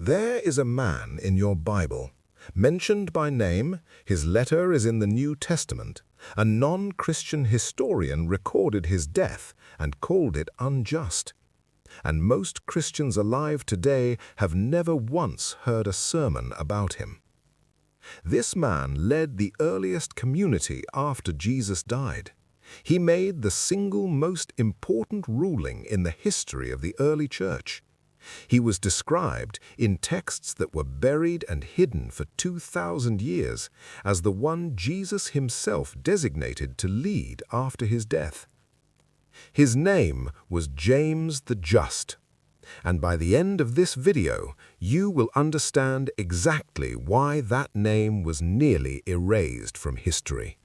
There is a man in your Bible, mentioned by name. His letter is in the New Testament. A non-Christian historian recorded his death and called it unjust. And most Christians alive today have never once heard a sermon about him. This man led the earliest community after Jesus died. He made the single most important ruling in the history of the early church. He was described in texts that were buried and hidden for 2,000 years as the one Jesus himself designated to lead after his death. His name was James the Just, and by the end of this video, you will understand exactly why that name was nearly erased from history.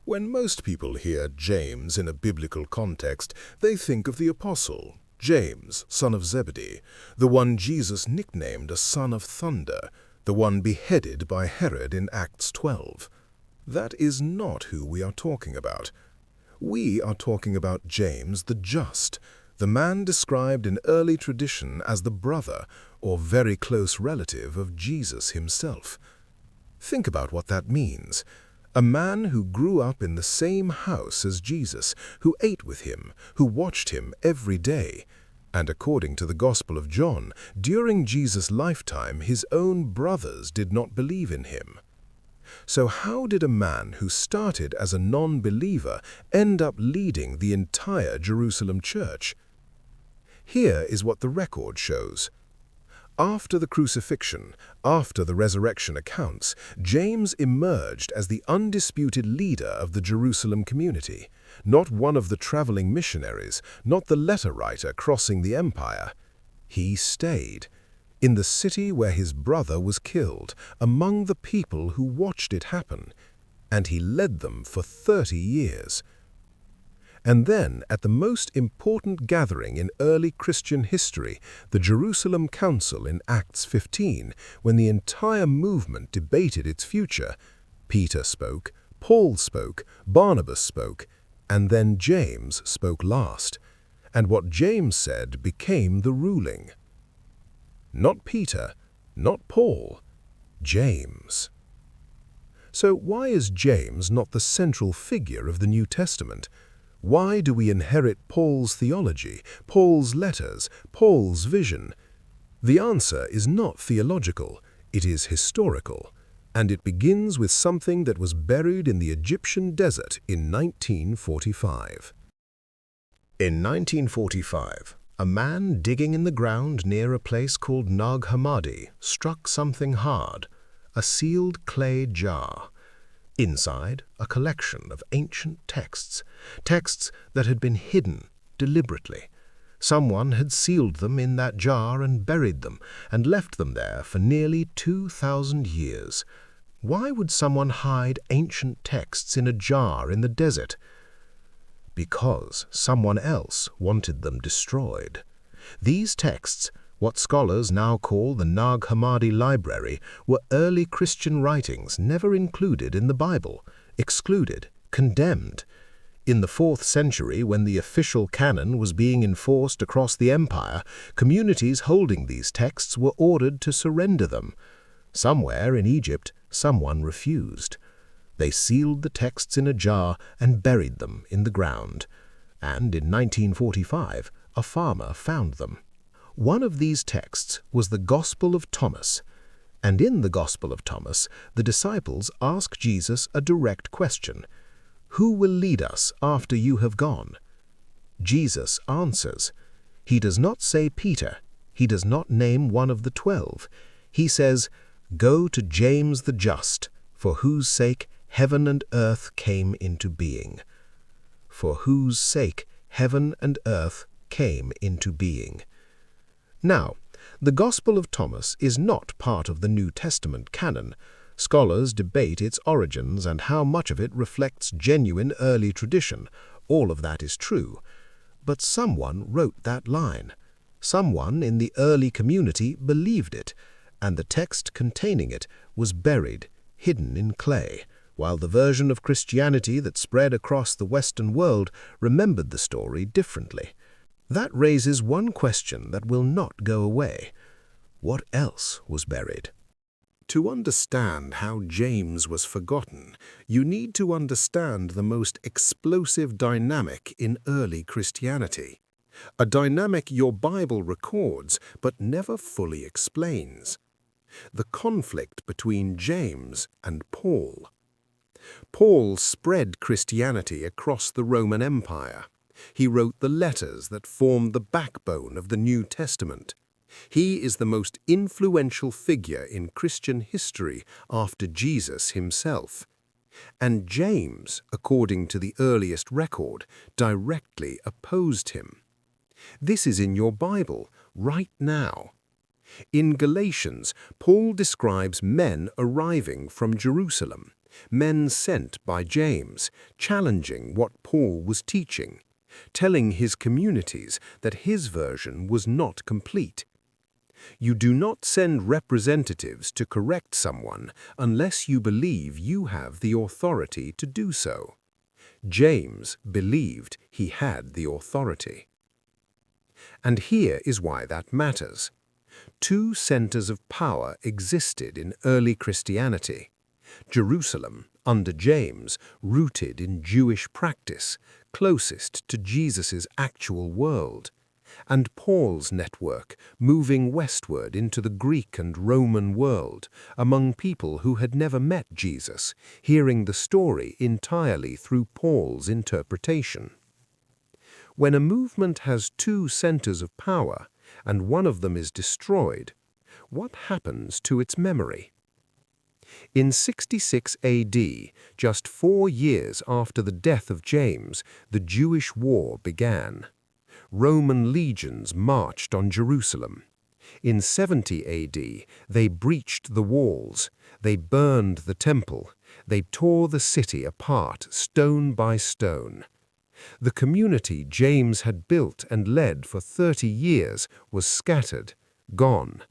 When most people hear James in a biblical context, they think of the apostle, James, son of Zebedee, the one Jesus nicknamed a son of thunder, the one beheaded by Herod in Acts 12. That is not who we are talking about. We are talking about James the Just, the man described in early tradition as the brother or very close relative of Jesus himself. Think about what that means. A man who grew up in the same house as Jesus, who ate with him, who watched him every day. And according to the Gospel of John, during Jesus' lifetime, his own brothers did not believe in him. So how did a man who started as a non-believer end up leading the entire Jerusalem church? Here is what the record shows. After the crucifixion, after the resurrection accounts, James emerged as the undisputed leader of the Jerusalem community, not one of the traveling missionaries, not the letter writer crossing the empire. He stayed in the city where his brother was killed, among the people who watched it happen, and he led them for 30 years. And then, at the most important gathering in early Christian history, the Jerusalem Council in Acts 15, when the entire movement debated its future, Peter spoke, Paul spoke, Barnabas spoke, and then James spoke last. And what James said became the ruling. Not Peter, not Paul, James. So why is James not the central figure of the New Testament? Why do we inherit Paul's theology, Paul's letters, Paul's vision? The answer is not theological, it is historical, and it begins with something that was buried in the Egyptian desert in 1945. In 1945, a man digging in the ground near a place called Nag Hammadi struck something hard, a sealed clay jar. Inside, a collection of ancient texts, texts that had been hidden deliberately. Someone had sealed them in that jar and buried them, and left them there for nearly 2,000 years. Why would someone hide ancient texts in a jar in the desert? Because someone else wanted them destroyed. These texts, what scholars now call the Nag Hammadi Library, were early Christian writings never included in the Bible, excluded, condemned. In the 4th century, when the official canon was being enforced across the empire, communities holding these texts were ordered to surrender them. Somewhere in Egypt, someone refused. They sealed the texts in a jar and buried them in the ground. And in 1945, a farmer found them. One of these texts was the Gospel of Thomas, and in the Gospel of Thomas, the disciples ask Jesus a direct question: "Who will lead us after you have gone?" Jesus answers. He does not say Peter. He does not name one of the 12. He says, "Go to James the Just, for whose sake heaven and earth came into being." For whose sake heaven and earth came into being. Now, the Gospel of Thomas is not part of the New Testament canon. Scholars debate its origins and how much of it reflects genuine early tradition. All of that is true. But someone wrote that line. Someone in the early community believed it, and the text containing it was buried, hidden in clay, while the version of Christianity that spread across the Western world remembered the story differently. That raises one question that will not go away. what else was buried? To understand how James was forgotten, you need to understand the most explosive dynamic in early Christianity. A dynamic your Bible records but never fully explains. The conflict between James and Paul. Paul spread Christianity across the Roman Empire. He wrote the letters that formed the backbone of the New Testament. He is the most influential figure in Christian history after Jesus himself. And James, according to the earliest record, directly opposed him. This is in your Bible right now. In Galatians, Paul describes men arriving from Jerusalem, men sent by James, challenging what Paul was teaching, telling his communities that his version was not complete. You do not send representatives to correct someone unless you believe you have the authority to do so. James believed he had the authority. And here is why that matters. Two centers of power existed in early Christianity. Jerusalem, under James, rooted in Jewish practice, closest to Jesus' actual world, and Paul's network, moving westward into the Greek and Roman world, among people who had never met Jesus, hearing the story entirely through Paul's interpretation. When a movement has two centers of power, and one of them is destroyed, what happens to its memory? In 66 AD, just 4 years after the death of James, the Jewish war began. Roman legions marched on Jerusalem. In 70 AD, they breached the walls, they burned the temple, they tore the city apart stone by stone. The community James had built and led for 30 years was scattered, gone,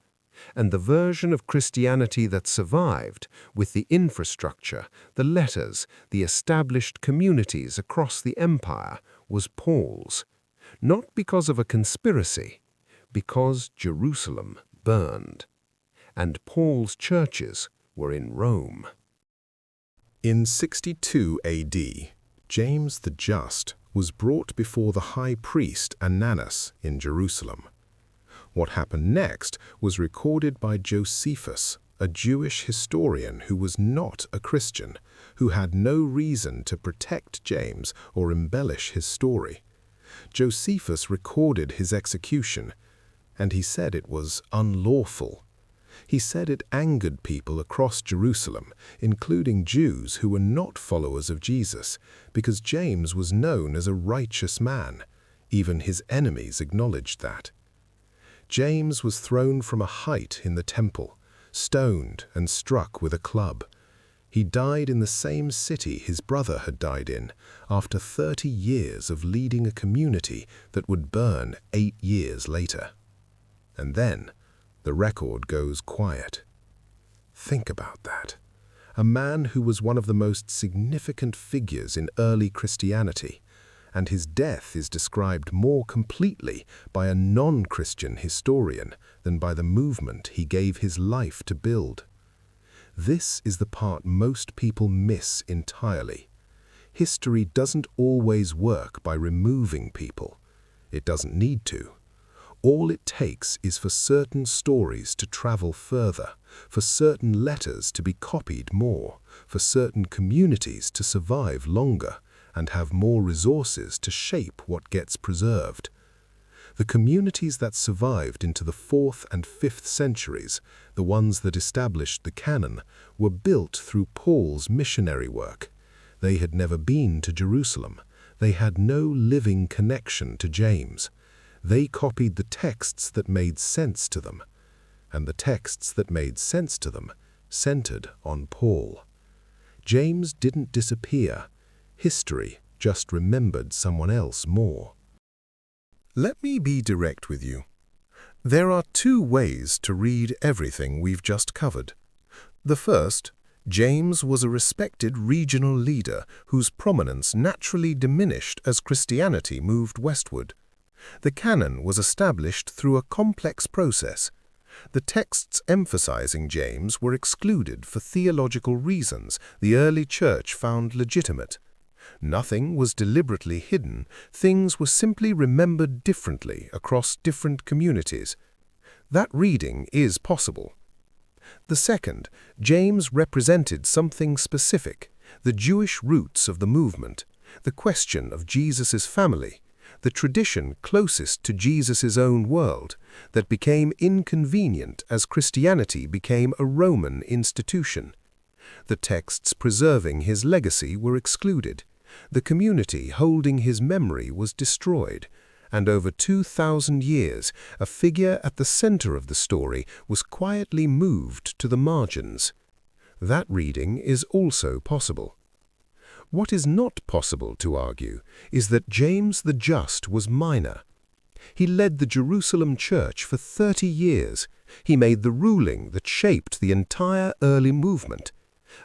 and the version of Christianity that survived, with the infrastructure, the letters, the established communities across the empire, was Paul's. Not because of a conspiracy, because Jerusalem burned, and Paul's churches were in Rome. In 62 AD, James the Just was brought before the high priest Ananus in Jerusalem. What happened next was recorded by Josephus, a Jewish historian who was not a Christian, who had no reason to protect James or embellish his story. Josephus recorded his execution, and he said it was unlawful. He said it angered people across Jerusalem, including Jews who were not followers of Jesus, because James was known as a righteous man. Even his enemies acknowledged that. James was thrown from a height in the temple, stoned and struck with a club. He died in the same city his brother had died in, after 30 years of leading a community that would burn 8 years later. And then, the record goes quiet. Think about that. A man who was one of the most significant figures in early Christianity, and his death is described more completely by a non-Christian historian than by the movement he gave his life to build. This is the part most people miss entirely. History doesn't always work by removing people. It doesn't need to. All it takes is for certain stories to travel further, for certain letters to be copied more, for certain communities to survive longer, and have more resources to shape what gets preserved. The communities that survived into the 4th and 5th centuries, the ones that established the canon, were built through Paul's missionary work. They had never been to Jerusalem. They had no living connection to James. They copied the texts that made sense to them, and the texts that made sense to them centered on Paul. James didn't disappear. History just remembered someone else more. Let me be direct with you. There are 2 ways to read everything we've just covered. The first, James was a respected regional leader whose prominence naturally diminished as Christianity moved westward. The canon was established through a complex process. The texts emphasizing James were excluded for theological reasons the early church found legitimate. Nothing was deliberately hidden, things were simply remembered differently across different communities. That reading is possible. The second, James represented something specific, the Jewish roots of the movement, the question of Jesus' family, the tradition closest to Jesus' own world, that became inconvenient as Christianity became a Roman institution. The texts preserving his legacy were excluded. The community holding his memory was destroyed, and over 2,000 years, a figure at the center of the story was quietly moved to the margins. That reading is also possible. What is not possible to argue is that James the Just was minor. He led the Jerusalem church for 30 years. He made the ruling that shaped the entire early movement.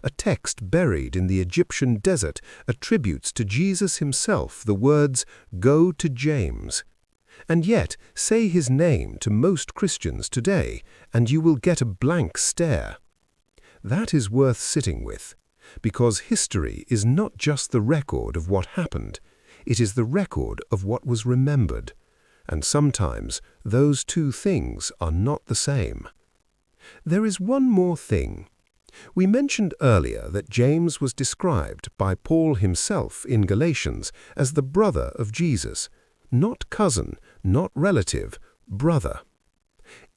A text buried in the Egyptian desert attributes to Jesus himself the words, "Go to James." And yet, say his name to most Christians today, and you will get a blank stare. That is worth sitting with, because history is not just the record of what happened, it is the record of what was remembered. And sometimes those two things are not the same. There is one more thing. We mentioned earlier that James was described by Paul himself in Galatians as the brother of Jesus, not cousin, not relative, brother.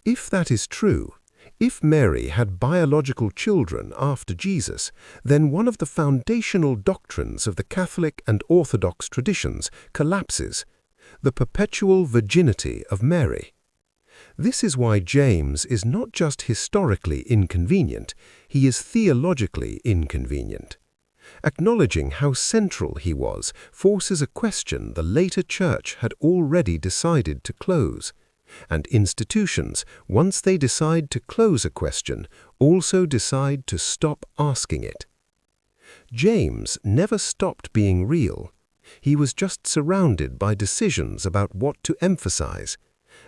If that is true, if Mary had biological children after Jesus, then one of the foundational doctrines of the Catholic and Orthodox traditions collapses, the perpetual virginity of Mary. This is why James is not just historically inconvenient, he is theologically inconvenient. Acknowledging how central he was forces a question the later church had already decided to close. And institutions, once they decide to close a question, also decide to stop asking it. James never stopped being real. He was just surrounded by decisions about what to emphasize.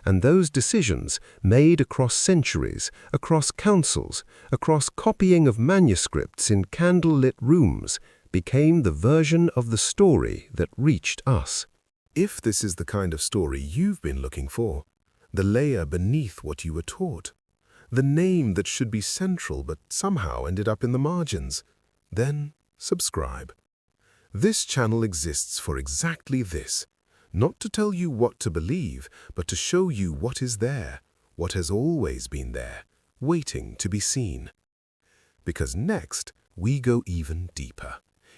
And those decisions, made across centuries, across councils, across copying of manuscripts in candle-lit rooms, became the version of the story that reached us. If this is the kind of story you've been looking for, the layer beneath what you were taught, the name that should be central but somehow ended up in the margins, then subscribe. This channel exists for exactly this. Not to tell you what to believe, but to show you what is there, what has always been there, waiting to be seen. Because next, we go even deeper,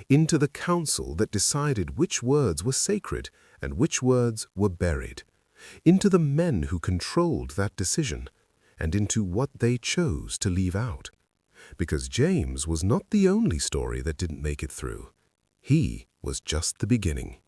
into the council that decided which words were sacred and which words were buried, into the men who controlled that decision, and into what they chose to leave out. Because James was not the only story that didn't make it through. He was just the beginning.